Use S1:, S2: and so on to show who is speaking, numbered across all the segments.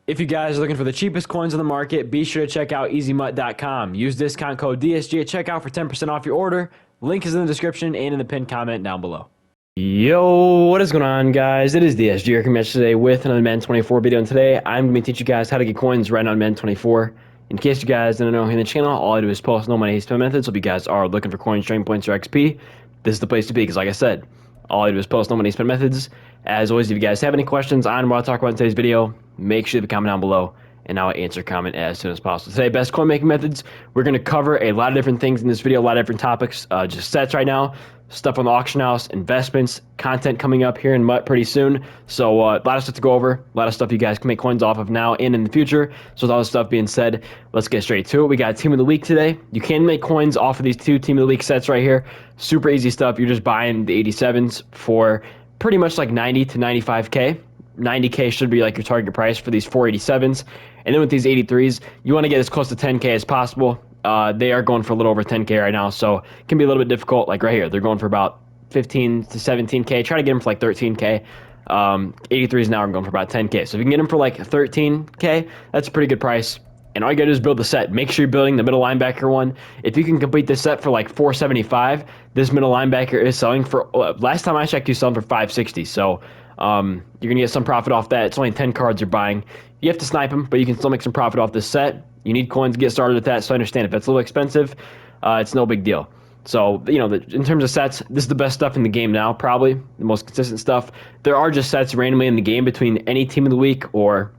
S1: If you guys are looking for the cheapest coins on the market, be sure to check out EasyMut.com. Use discount code DSG at checkout for 10% off your order. Link is in the description and in the pinned comment down below. Yo, what is going on, guys? It is DSG here coming at you today with another Madden 24 video, and today I'm going to teach you guys how to get coins right on Madden 24. In case you guys don't know here in the channel, all I do is post no money spend methods. So if you guys are looking for coins, training points, or XP, this is the place to be, because like I said, all I do is post no money spend methods. As always, if you guys have any questions on what I talk about in today's video, make sure to comment down below, and I'll answer comment as soon as possible. Today, best coin making methods. We're going to cover a lot of different things in this video, a lot of different topics, just sets right now, stuff on the auction house, investments, content coming up here in MUT pretty soon. So a lot of stuff to go over, a lot of stuff you guys can make coins off of now and in the future. So with all this stuff being said, let's get straight to it. We got Team of the Week today. You can make coins off of these two Team of the Week sets right here. Super easy stuff. You're just buying the 87s for pretty much like 90 to 95K. 90K should be like your target price for these 487s. And then with these 83s, you want to get as close to 10K as possible. They are going for a little over 10K right now, so it can be a little bit difficult. Like right here, they're going for about 15 to 17K. Try to get them for like 13K. 83s now are going for about 10K. So if you can get them for like 13K, that's a pretty good price. And all you gotta do is build the set. Make sure you're building the middle linebacker one. If you can complete this set for like 475, this middle linebacker is selling for, last time I checked, he's selling for 560. So you're gonna get some profit off that. It's only 10 cards you're buying. You have to snipe them, but you can still make some profit off this set. You need coins to get started with that, so I understand if it's a little expensive, it's no big deal. So, you know, in terms of sets, this is the best stuff in the game now, probably the most consistent stuff. There are just sets randomly in the game between any Team of the Week or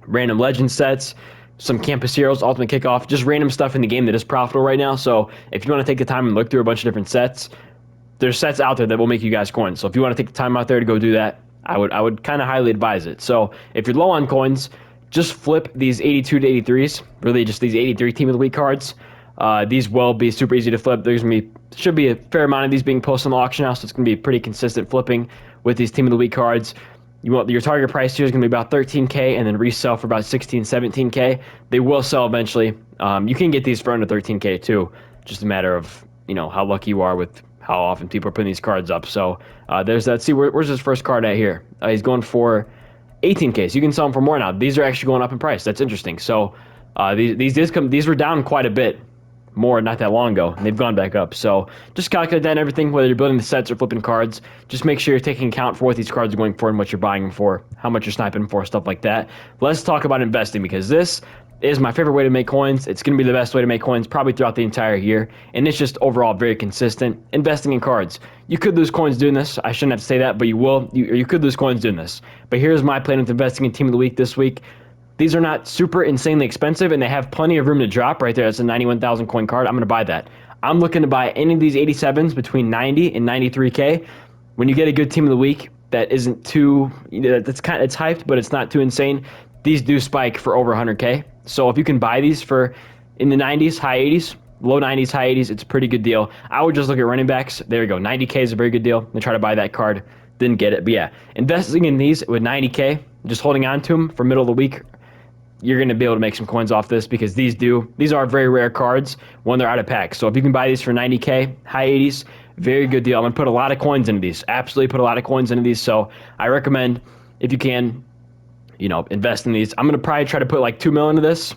S1: random legend sets, some campus heroes, ultimate kickoff, just random stuff in the game that is profitable right now. So if you want to take the time and look through a bunch of different sets, there's sets out there that will make you guys coins. So if you want to take the time out there to go do that, I would kind of highly advise it. So if you're low on coins, just flip these 82 to 83s, really just these 83 Team of the Week cards. These will be super easy to flip. Should be a fair amount of these being posted on the auction house, so it's going to be pretty consistent flipping with these Team of the Week cards. Your target price here is going to be about 13K, and then resell for about 16, 17K. They will sell eventually. You can get these for under 13K too. Just a matter of, you know, how lucky you are with how often people are putting these cards up. So there's that. See, where's his first card at here? He's going for 18K. So you can sell them for more now. These are actually going up in price. That's interesting. So these were down quite a bit more not that long ago, and they've gone back up. So just calculate that and everything, whether you're building the sets or flipping cards. Just make sure you're taking account for what these cards are going for and what you're buying them for, how much you're sniping for, stuff like that. Let's talk about investing, because this is my favorite way to make coins. It's going to be the best way to make coins probably throughout the entire year, and it's just overall very consistent. Investing in cards. You could lose coins doing this. I shouldn't have to say that, but you will. You could lose coins doing this. But here's my plan with investing in Team of the Week this week. These are not super insanely expensive, and they have plenty of room to drop right there. That's a 91,000 coin card. I'm going to buy that. I'm looking to buy any of these 87s between 90 and 93K. When you get a good Team of the Week that isn't too, it's hyped, but it's not too insane, these do spike for over 100K. So if you can buy these for in the 90s, high 80s, low 90s, high 80s, it's a pretty good deal. I would just look at running backs. There you go. 90K is a very good deal. And try to buy that card. Didn't get it. But yeah, investing in these with 90K, just holding on to them for middle of the week, you're going to be able to make some coins off this, because these are very rare cards when they're out of pack. So if you can buy these for 90K, high 80s, very good deal. I'm going to put a lot of coins into these. Absolutely put a lot of coins into these. So I recommend, if you can, you know, invest in these. I'm going to probably try to put like 2 mil into this.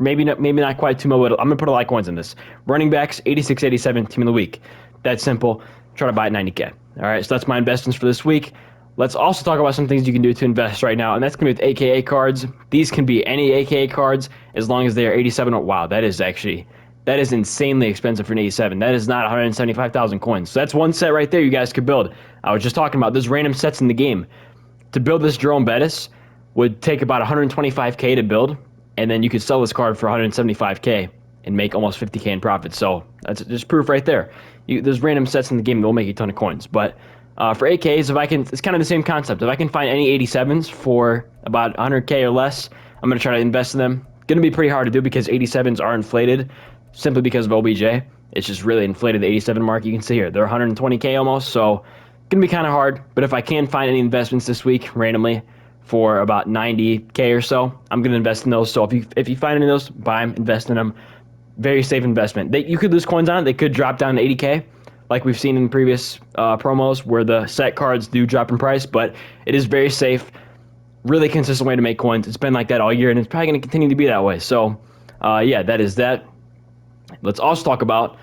S1: Maybe not quite 2 mil, but I'm going to put a lot of coins in this. Running backs, 86, 87, Team of the Week. That's simple. Try to buy at 90K. All right, so that's my investments for this week. Let's also talk about some things you can do to invest right now, and that's going to be with AKA cards. These can be any AKA cards as long as they are 87. Wow, that is insanely expensive for an 87. That is not 175,000 coins. So that's one set right there you guys could build. I was just talking about those random sets in the game. To build this Jerome Bettis would take about 125K to build, and then you could sell this card for 175K and make almost 50K in profit. So that's just proof right there. There's random sets in the game that will make you a ton of coins, but for AKs, it's kind of the same concept. If I can find any 87s for about 100K or less, I'm going to try to invest in them. Going to be pretty hard to do because 87s are inflated simply because of OBJ. It's just really inflated the 87 mark. You can see here, they're 120K almost, so going to be kind of hard. But if I can find any investments this week randomly for about 90K or so, I'm going to invest in those. So if you find any of those, buy them, invest in them. Very safe investment. You could lose coins on it. They could drop down to 80K. Like we've seen in previous promos where the set cards do drop in price, but it is very safe. really consistent way to make coins. It's been like that all year, and it's probably going to continue to be that way. So, yeah, that is that. Let's also talk about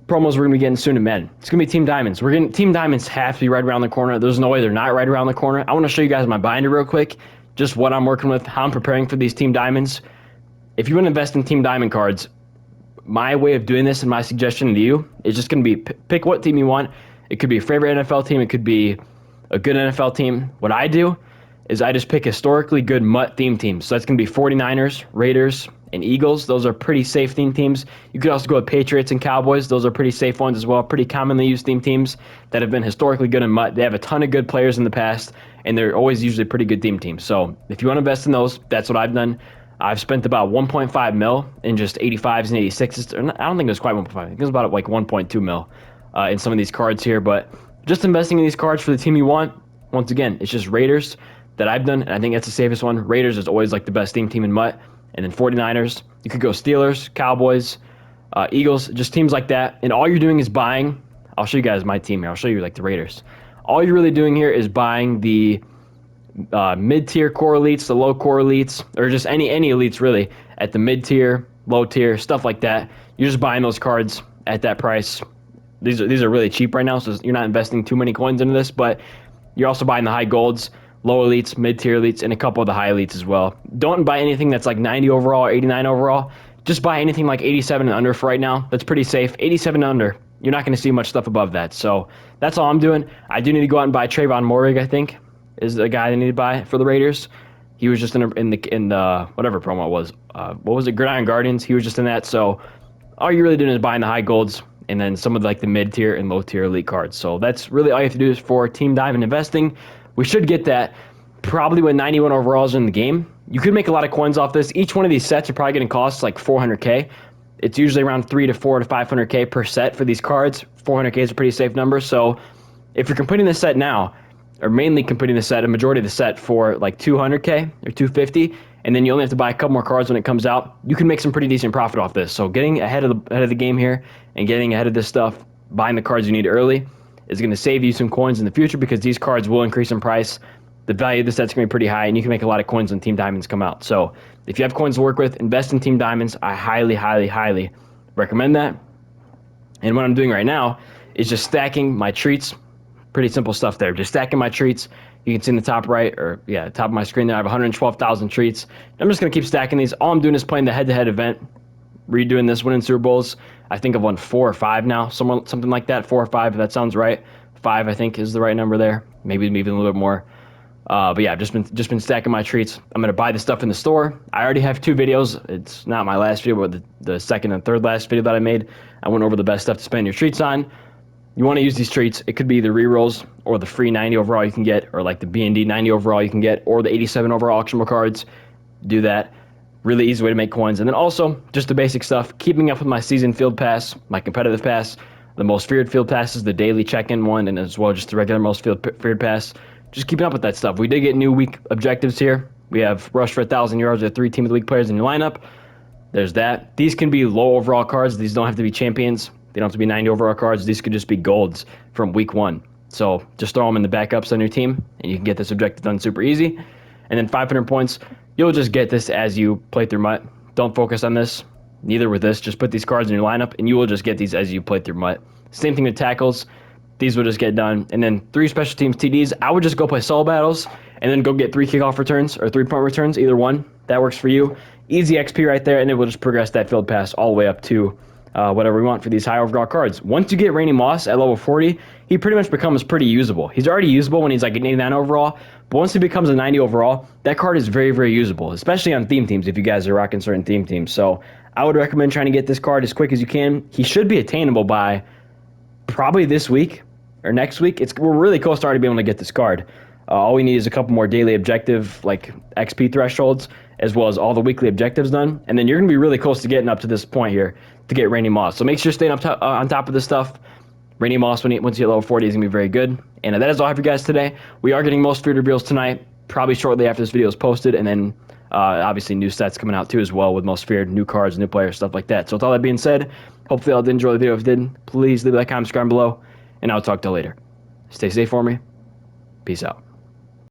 S1: promos we're going to be getting soon in Madden. It's going to be Team Diamonds. We're getting Team Diamonds have to be right around the corner. There's no way they're not right around the corner. I want to show you guys my binder real quick, just what I'm working with, how I'm preparing for these Team Diamonds. If you want to invest in Team Diamond cards, my way of doing this and my suggestion to you is just going to be pick what team you want. It could be a favorite NFL team. It could be a good NFL team. What I do is I just pick historically good MUT theme teams. So that's going to be 49ers, Raiders, and Eagles. Those are pretty safe theme teams. You could also go with Patriots and Cowboys. Those are pretty safe ones as well. Pretty commonly used theme teams that have been historically good in MUT. They have a ton of good players in the past, and they're always usually pretty good theme teams. So if you want to invest in those, that's what I've done. I've spent about 1.5 mil in just 85s and 86s. I don't think it was quite 1.5. I think it was about like 1.2 mil in some of these cards here. But just investing in these cards for the team you want, once again, it's just Raiders that I've done, and I think that's the safest one. Raiders is always like the best team in MUT. And then 49ers. You could go Steelers, Cowboys, Eagles, just teams like that. And all you're doing is buying. I'll show you guys my team here. I'll show you like the Raiders. All you're really doing here is buying the mid-tier core elites, the low core elites, or just any elites really at the mid-tier, low tier, stuff like that. You're just buying those cards at that price. These are really cheap right now, so you're not investing too many coins into this, but you're also buying the high golds, low elites, mid-tier elites, and a couple of the high elites as well. Don't buy anything that's like 90 overall or 89 overall. Just buy anything like 87 and under for right now. That's pretty safe. 87 and under. You're not going to see much stuff above that. So that's all I'm doing. I do need to go out and buy Trayvon Moehrig, I think, is the guy I need to buy for the Raiders. He was just in the whatever promo it was. What was it? Gridiron Guardians. He was just in that. So all you're really doing is buying the high golds and then some of like the mid-tier and low-tier elite cards. So that's really all you have to do is for Team Diamond investing. We should get that probably when 91 overalls in the game. You could make a lot of coins off this. Each one of these sets are probably going to cost like 400K. It's usually around 3 to 4 to 500K per set for these cards. 400K is a pretty safe number. So if you're completing this set now, or mainly completing the set, a majority of the set for like 200K or 250, and then you only have to buy a couple more cards when it comes out, you can make some pretty decent profit off this. So getting ahead of the game here and getting ahead of this stuff, buying the cards you need early, is going to save you some coins in the future because these cards will increase in price. The value of the set's going to be pretty high, and you can make a lot of coins when Team Diamonds come out. So if you have coins to work with, invest in Team Diamonds. I highly, highly, highly recommend that. And what I'm doing right now is just stacking my treats. Pretty simple stuff there. Just stacking my treats. You can see in the top right, or yeah, top of my screen there, I have 112,000 treats. I'm just going to keep stacking these. All I'm doing is playing the head-to-head event, redoing this, winning Super Bowls. I think I've won 4 or 5 now, something like that, 4 or 5, if that sounds right. 5, I think, is the right number there. Maybe even a little bit more. But yeah, I've just been stacking my treats. I'm going to buy the stuff in the store. I already have 2 videos. It's not my last video, but the second and third last video that I made. I went over the best stuff to spend your treats on. You want to use these treats. It could be the rerolls or the free 90 overall you can get, or like the B&D 90 overall you can get, or the 87 overall auctionable cards. Do that. Really easy way to make coins. And then also, just the basic stuff, keeping up with my season field pass, my competitive pass, the most feared field pass is the daily check-in one, and as well just the regular most feared pass. Just keeping up with that stuff. We did get new week objectives here. We have rush for 1,000 yards with 3 Team of the Week players in your lineup. There's that. These can be low overall cards. These don't have to be champions. They don't have to be 90 overall cards. These could just be golds from week 1. So just throw them in the backups on your team, and you can get this objective done super easy. And then 500 points, you'll just get this as you play through MUT. Don't focus on this. Neither with this. Just put these cards in your lineup, and you will just get these as you play through MUT. Same thing with tackles. These will just get done. And then 3 special teams TDs. I would just go play solo battles, and then go get 3 kickoff returns or 3-point returns, either one. That works for you. Easy XP right there, and it will just progress that field pass all the way up to whatever we want for these high overall cards. Once you get Randy Moss at level 40, he pretty much becomes pretty usable. He's already usable when he's like an 89 overall, but once he becomes a 90 overall, that card is very, very usable, especially on theme teams if you guys are rocking certain theme teams. So I would recommend trying to get this card as quick as you can. He should be attainable by probably this week or next week. We're really close to already being able to get this card. All we need is a couple more daily objective, like XP thresholds, as well as all the weekly objectives done. And then you're going to be really close to getting up to this point here to get Randy Moss. So make sure you're staying on top of this stuff. Randy Moss, once you hit level 40, is going to be very good. And that is all I have for you guys today. We are getting most feared reveals tonight, probably shortly after this video is posted. And then obviously new sets coming out too as well with most feared, new cards, new players, stuff like that. So with all that being said, hopefully y'all did enjoy the video. If you did, please leave a like, comment, subscribe below. And I'll talk to you later. Stay safe for me. Peace out.